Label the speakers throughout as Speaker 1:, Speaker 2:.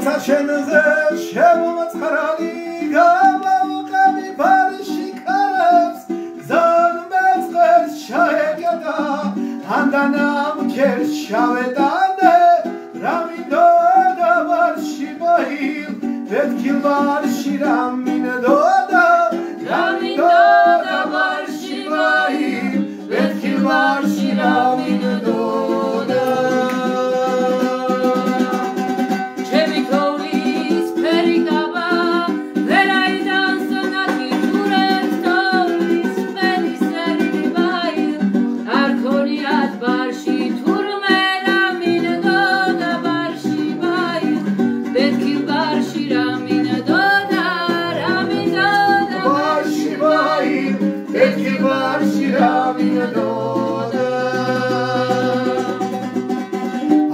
Speaker 1: როცა შენზე შემომწყრალი გამოვყევი ბარში კარებს ზან მეწყერს შაეგედა ანდანამ ქერს შავედანე რა მინდოდა ბარში ბაილ ვეთქილ ბარში რა მინდოდა რა მინდოდა ბარში ბაილ ვეთქილ ბარში რა მინდოდა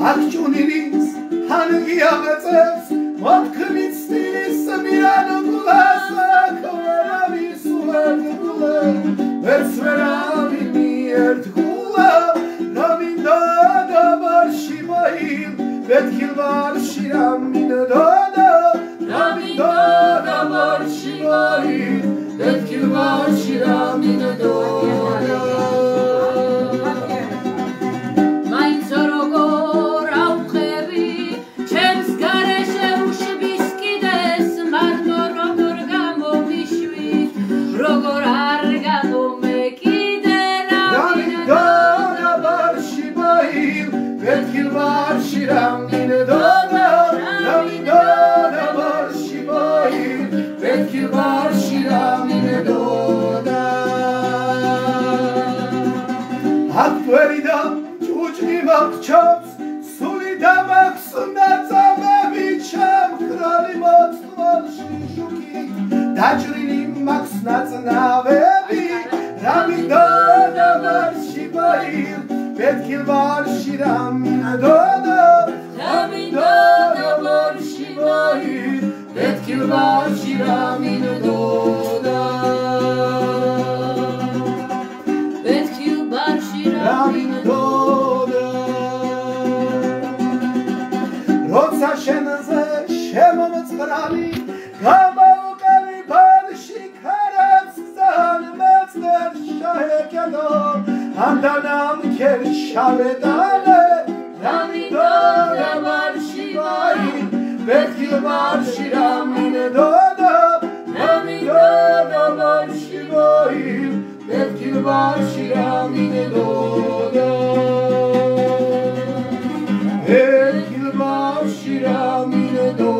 Speaker 1: Akçunilis hangiyametes Motkmit stilis mirano gulasa Kovarami suverdi gula Versverami miert gula Ramindoda barshi bail Vetkil barshi ramindoda Ramindoda barshi bail Vetkil barshi ramindoda Vetkil barshi ramindoda Ramindoda barshi bail Vetkil barshi ramindoda Akverida çuçni makçaps Suli damaks nazamevi Çam krali maks marshi shuki Dajrini maks naznavevi Ramindoda barshi bail Vetkil barshi ramindoda Ramindoda barshi bail Vetkil barshi ramindoda Vetkil barshi ramindoda Rotsa shenze shemomtsqrali Gamavqevi barshi karats zan metzner shahekedo Andanam kersh shavedane Ramindoda barshi bail Vetkil barshi ramindoda Ramindoda barshi bail Vetkil barshi ramindoda Vetkil barshi ramindoda